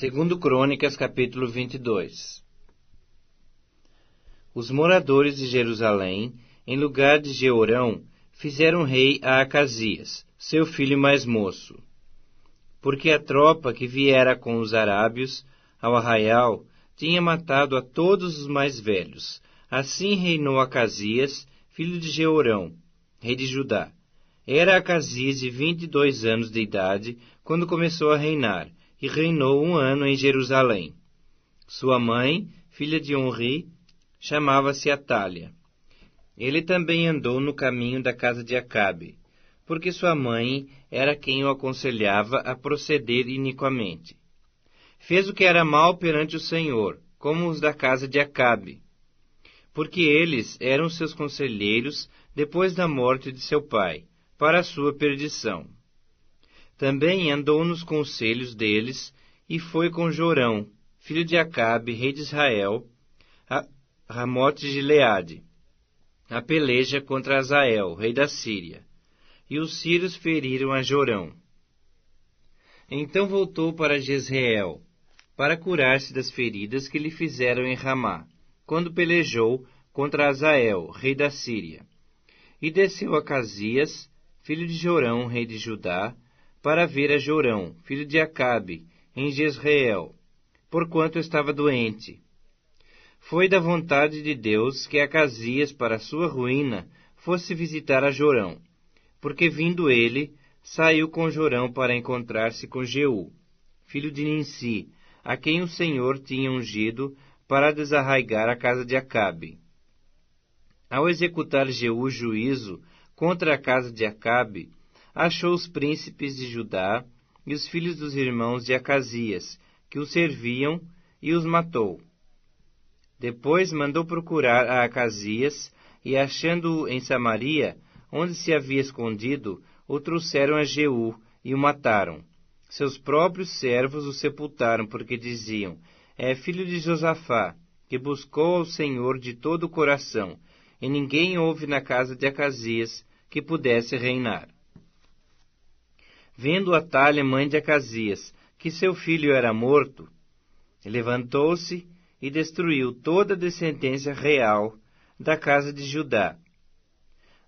Segundo Crônicas, capítulo 22. Os moradores de Jerusalém, em lugar de Jeorão, fizeram rei a Acasias, seu filho mais moço. Porque a tropa que viera com os arábios ao arraial tinha matado a todos os mais velhos. Assim reinou Acasias, filho de Jeorão, rei de Judá. Era Acasias de 22 anos de idade quando começou a reinar, e reinou 1 ano em Jerusalém. Sua mãe, filha de Onri, chamava-se Atália. Ele também andou no caminho da casa de Acabe, porque sua mãe era quem o aconselhava a proceder iniquamente. Fez o que era mal perante o Senhor, como os da casa de Acabe, porque eles eram seus conselheiros depois da morte de seu pai, para a sua perdição. Também andou nos conselhos deles, e foi com Jorão, filho de Acabe, rei de Israel, a Ramote de Gileade, a peleja contra Azael, rei da Síria. E os sírios feriram a Jorão. Então voltou para Jezreel, para curar-se das feridas que lhe fizeram em Ramá, quando pelejou contra Azael, rei da Síria. E desceu Acasias, filho de Jorão, rei de Judá, para ver a Jorão, filho de Acabe, em Jezreel, porquanto estava doente. Foi da vontade de Deus que Acasias, para sua ruína, fosse visitar a Jorão, porque vindo ele, saiu com Jorão para encontrar-se com Jeú, filho de Ninsi, a quem o Senhor tinha ungido para desarraigar a casa de Acabe. Ao executar Jeú juízo contra a casa de Acabe, achou os príncipes de Judá e os filhos dos irmãos de Acasias, que o serviam, e os matou. Depois mandou procurar a Acasias, e achando-o em Samaria, onde se havia escondido, o trouxeram a Jeú e o mataram. Seus próprios servos o sepultaram, porque diziam: é filho de Josafá, que buscou ao Senhor de todo o coração, e ninguém houve na casa de Acasias que pudesse reinar. Vendo Atália, mãe de Acasias, que seu filho era morto, levantou-se e destruiu toda a descendência real da casa de Judá.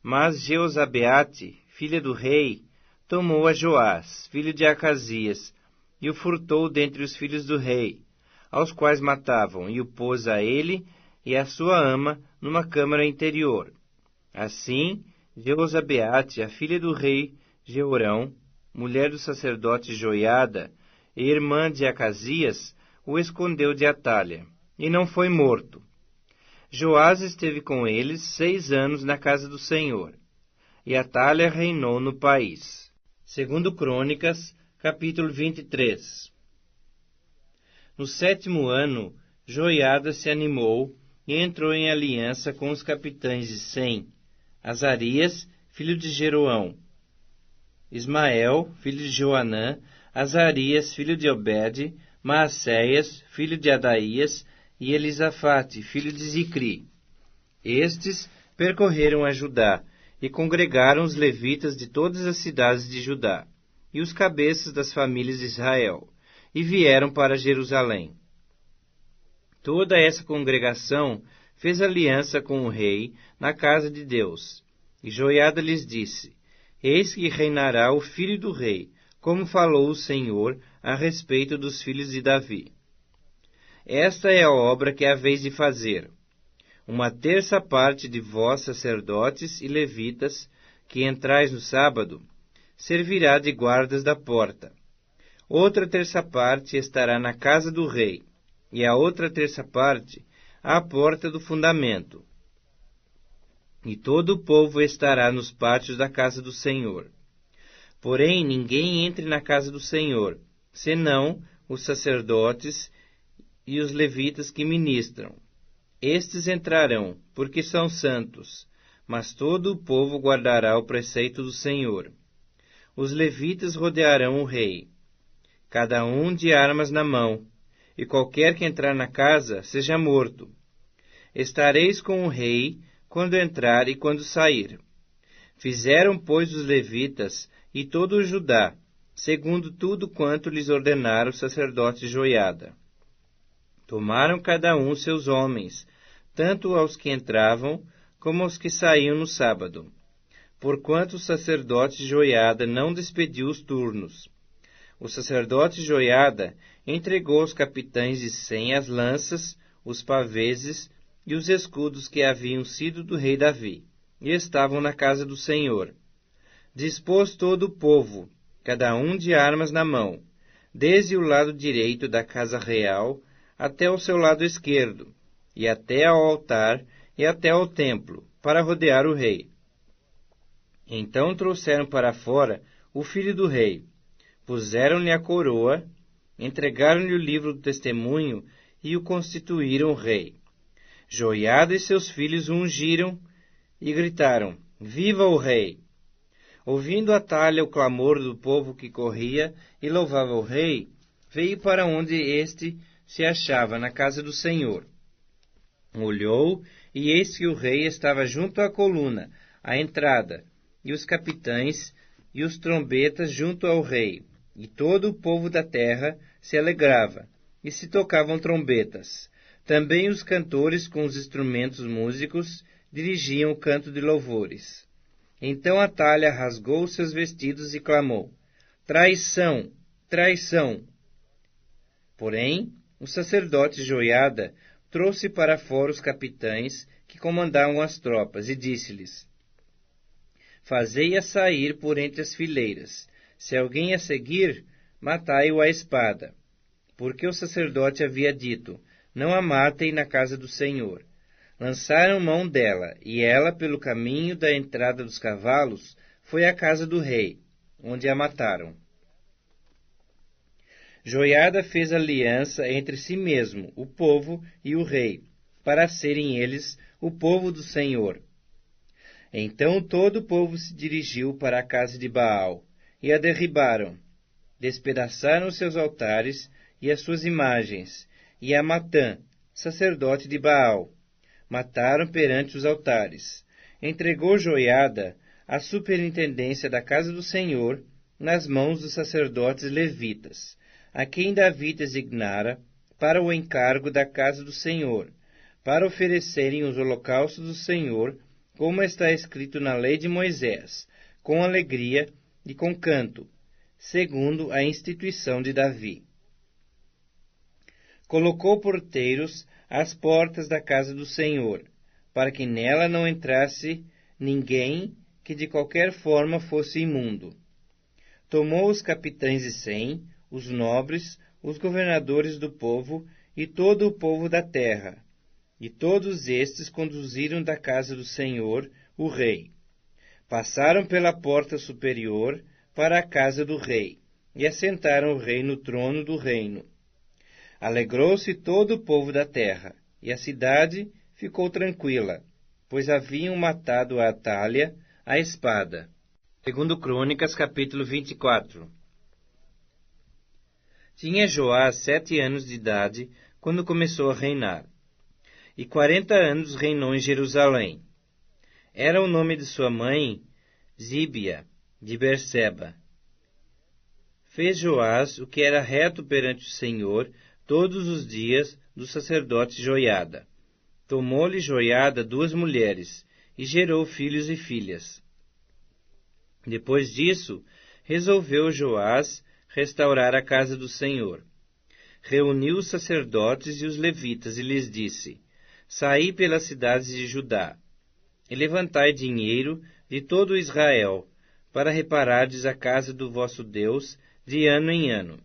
Mas Jeozabeate, filha do rei, tomou a Joás, filho de Acasias, e o furtou dentre os filhos do rei, aos quais matavam, e o pôs a ele e a sua ama numa câmara interior. Assim, Jeozabeate, a filha do rei Jeorão, mulher do sacerdote Joiada, e irmã de Acasias, o escondeu de Atália, e não foi morto. Joás esteve com eles 6 anos na casa do Senhor, e Atália reinou no país. Segundo Crônicas, capítulo 23. No 7º ano, Joiada se animou e entrou em aliança com os capitães de Sem, Azarias, filho de Jeroão, Ismael, filho de Joanã, Azarias, filho de Obed, Maacéias, filho de Adaías, e Elisafate, filho de Zicri. Estes percorreram a Judá, e congregaram os levitas de todas as cidades de Judá, e os cabeças das famílias de Israel, e vieram para Jerusalém. Toda essa congregação fez aliança com o rei na casa de Deus. E Joiada lhes disse: eis que reinará o filho do rei, como falou o Senhor a respeito dos filhos de Davi. Esta é a obra que haveis de fazer. 1/3 parte de vós, sacerdotes e levitas, que entrais no sábado, servirá de guardas da porta. Outra 1/3 parte estará na casa do rei, e a outra 1/3 parte à porta do fundamento. E todo o povo estará nos pátios da casa do Senhor. Porém, ninguém entre na casa do Senhor, senão os sacerdotes e os levitas que ministram. Estes entrarão, porque são santos, mas todo o povo guardará o preceito do Senhor. Os levitas rodearão o rei, cada um de armas na mão, e qualquer que entrar na casa seja morto. Estareis com o rei quando entrar e quando sair. Fizeram, pois, os levitas e todo o Judá, segundo tudo quanto lhes ordenara o sacerdote Joiada. Tomaram cada um seus homens, tanto aos que entravam como aos que saíam no sábado, porquanto o sacerdote Joiada não despediu os turnos. O sacerdote Joiada entregou aos capitães de 100 as lanças, os paveses e os escudos que haviam sido do rei Davi, e estavam na casa do Senhor. Dispôs todo o povo, cada um de armas na mão, desde o lado direito da casa real até o seu lado esquerdo, e até ao altar e até ao templo, para rodear o rei. Então trouxeram para fora o filho do rei, puseram-lhe a coroa, entregaram-lhe o livro do testemunho e o constituíram rei. Joiada e seus filhos o ungiram e gritaram: Viva o rei! Ouvindo Atalha o clamor do povo que corria e louvava o rei, veio para onde este se achava, na casa do Senhor. Olhou, e eis que o rei estava junto à coluna, à entrada, e os capitães e os trombetas junto ao rei, e todo o povo da terra se alegrava, e se tocavam trombetas. Também os cantores com os instrumentos músicos dirigiam o canto de louvores. Então Atalha rasgou seus vestidos e clamou: Traição! Traição! Porém, o sacerdote Joiada trouxe para fora os capitães que comandavam as tropas e disse-lhes: Fazei-a sair por entre as fileiras. Se alguém a seguir, matai-o à espada. Porque o sacerdote havia dito: Não a matem na casa do Senhor. Lançaram mão dela, e ela, pelo caminho da entrada dos cavalos, foi à casa do rei, onde a mataram. Joiada fez aliança entre si mesmo, o povo e o rei, para serem eles o povo do Senhor. Então todo o povo se dirigiu para a casa de Baal, e a derribaram. Despedaçaram os seus altares e as suas imagens, e a Matã, sacerdote de Baal, mataram perante os altares. Entregou Joiada a superintendência da casa do Senhor nas mãos dos sacerdotes levitas, a quem Davi designara para o encargo da casa do Senhor, para oferecerem os holocaustos do Senhor, como está escrito na lei de Moisés, com alegria e com canto, segundo a instituição de Davi. Colocou porteiros às portas da casa do Senhor, para que nela não entrasse ninguém que de qualquer forma fosse imundo. Tomou os capitães de 100, os nobres, os governadores do povo e todo o povo da terra, e todos estes conduziram da casa do Senhor o rei. Passaram pela porta superior para a casa do rei, e assentaram o rei no trono do reino. Alegrou-se todo o povo da terra, e a cidade ficou tranquila, pois haviam matado a Atalha à espada. Segundo Crônicas, capítulo 24. Tinha Joás 7 anos de idade quando começou a reinar, e 40 anos reinou em Jerusalém. Era o nome de sua mãe Zíbia, de Berseba. Fez Joás o que era reto perante o Senhor todos os dias do sacerdote Joiada. Tomou-lhe Joiada 2 mulheres, e gerou filhos e filhas. Depois disso, resolveu Joás restaurar a casa do Senhor. Reuniu os sacerdotes e os levitas e lhes disse: Saí pelas cidades de Judá, e levantai dinheiro de todo Israel, para reparardes a casa do vosso Deus de ano em ano.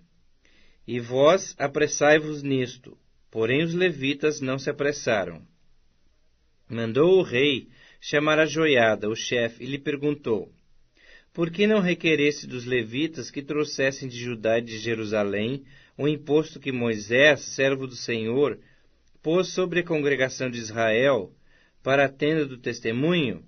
E vós apressai-vos nisto. Porém os levitas não se apressaram. Mandou o rei chamar a Joiada, o chefe, e lhe perguntou: Por que não requereste dos levitas que trouxessem de Judá e de Jerusalém o imposto que Moisés, servo do Senhor, pôs sobre a congregação de Israel para a tenda do testemunho?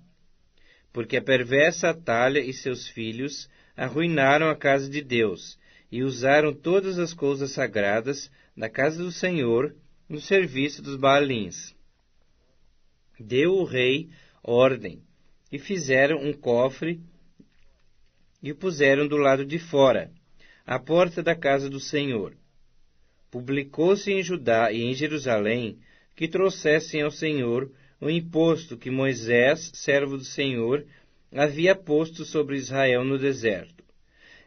Porque a perversa Atalha e seus filhos arruinaram a casa de Deus e usaram todas as coisas sagradas da casa do Senhor no serviço dos Baalins. Deu o rei ordem, e fizeram um cofre e o puseram do lado de fora, à porta da casa do Senhor. Publicou-se em Judá e em Jerusalém que trouxessem ao Senhor o imposto que Moisés, servo do Senhor, havia posto sobre Israel no deserto.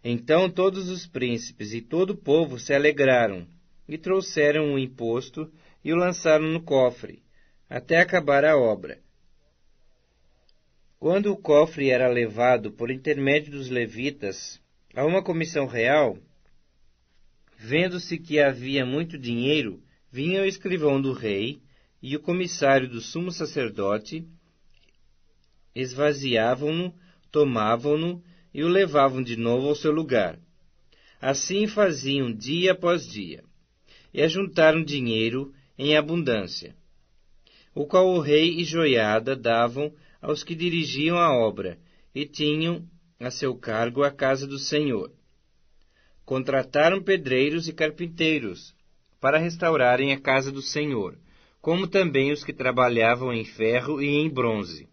Então todos os príncipes e todo o povo se alegraram, e trouxeram o imposto e o lançaram no cofre, até acabar a obra. Quando o cofre era levado por intermédio dos levitas a uma comissão real, vendo-se que havia muito dinheiro, vinha o escrivão do rei e o comissário do sumo sacerdote, esvaziavam-no, tomavam-no e o levavam de novo ao seu lugar. Assim faziam dia após dia, e ajuntaram dinheiro em abundância, o qual o rei e Joiada davam aos que dirigiam a obra, e tinham a seu cargo a casa do Senhor. Contrataram pedreiros e carpinteiros para restaurarem a casa do Senhor, como também os que trabalhavam em ferro e em bronze,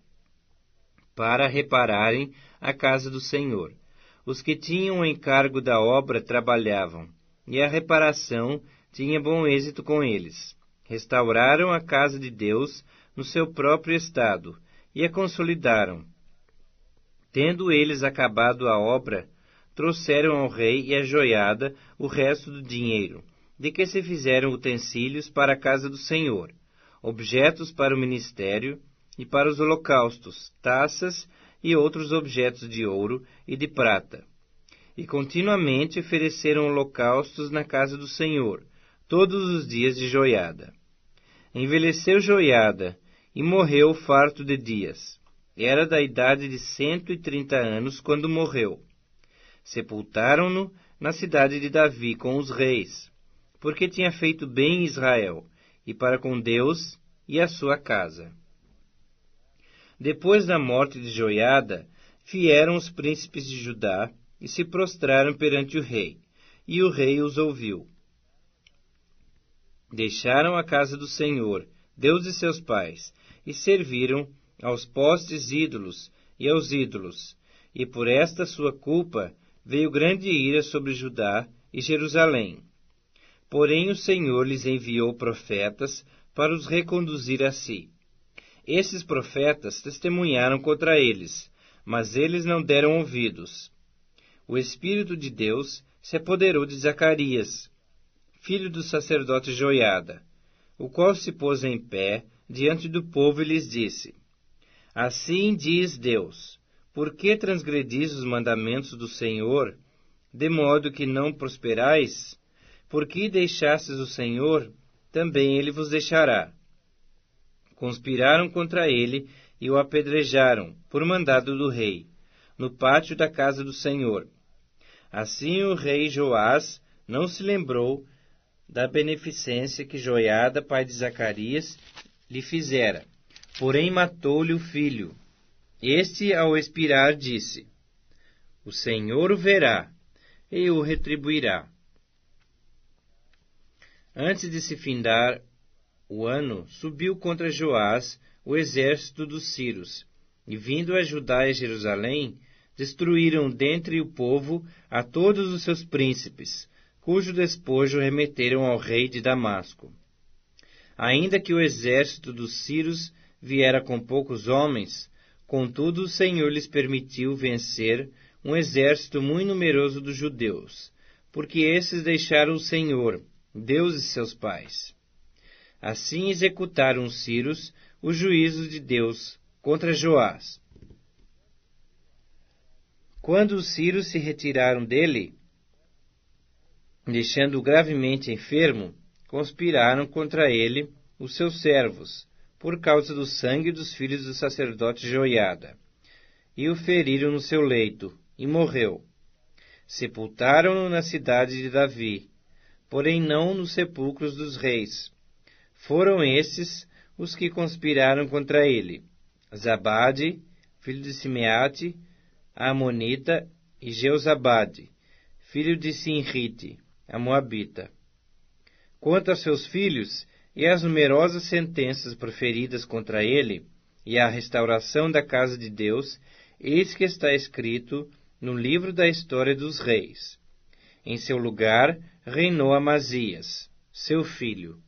para repararem a casa do Senhor. Os que tinham o encargo da obra trabalhavam, e a reparação tinha bom êxito com eles. Restauraram a casa de Deus no seu próprio estado, e a consolidaram. Tendo eles acabado a obra, trouxeram ao rei e à Joiada o resto do dinheiro, de que se fizeram utensílios para a casa do Senhor, objetos para o ministério e para os holocaustos, taças e outros objetos de ouro e de prata. E continuamente ofereceram holocaustos na casa do Senhor, todos os dias de Joiada. Envelheceu Joiada e morreu farto de dias. Era da idade de 130 anos quando morreu. Sepultaram-no na cidade de Davi com os reis, porque tinha feito bem em Israel, e para com Deus e a sua casa. Depois da morte de Joiada, vieram os príncipes de Judá e se prostraram perante o rei, e o rei os ouviu. Deixaram a casa do Senhor, Deus de seus pais, e serviram aos postes ídolos e aos ídolos, e por esta sua culpa veio grande ira sobre Judá e Jerusalém. Porém o Senhor lhes enviou profetas para os reconduzir a si. Esses profetas testemunharam contra eles, mas eles não deram ouvidos. O Espírito de Deus se apoderou de Zacarias, filho do sacerdote Joiada, o qual se pôs em pé diante do povo e lhes disse: Assim diz Deus, por que transgredis os mandamentos do Senhor, de modo que não prosperais? Porque deixastes o Senhor, também ele vos deixará. Conspiraram contra ele e o apedrejaram, por mandado do rei, no pátio da casa do Senhor. Assim o rei Joás não se lembrou da beneficência que Joiada, pai de Zacarias, lhe fizera, porém matou-lhe o filho. Este, ao expirar, disse: O Senhor o verá, e o retribuirá. Antes de se findar o ano, subiu contra Joás o exército dos sírios, e vindo a Judá e Jerusalém, destruíram dentre o povo a todos os seus príncipes, cujo despojo remeteram ao rei de Damasco. Ainda que o exército dos sírios viera com poucos homens, contudo o Senhor lhes permitiu vencer um exército muito numeroso dos judeus, porque esses deixaram o Senhor, Deus de seus pais. Assim executaram os sírios os juízos de Deus contra Joás. Quando os sírios se retiraram dele, deixando-o gravemente enfermo, conspiraram contra ele os seus servos, por causa do sangue dos filhos do sacerdote Joiada, e o feriram no seu leito, e morreu. Sepultaram-no na cidade de Davi, porém não nos sepulcros dos reis. Foram estes os que conspiraram contra ele: Zabade, filho de Simeate, a Amonita, e Jeozabade, filho de Sinrite, a Moabita. Quanto a seus filhos e às numerosas sentenças proferidas contra ele, e à restauração da casa de Deus, eis que está escrito no livro da história dos reis. Em seu lugar reinou Amazias, seu filho.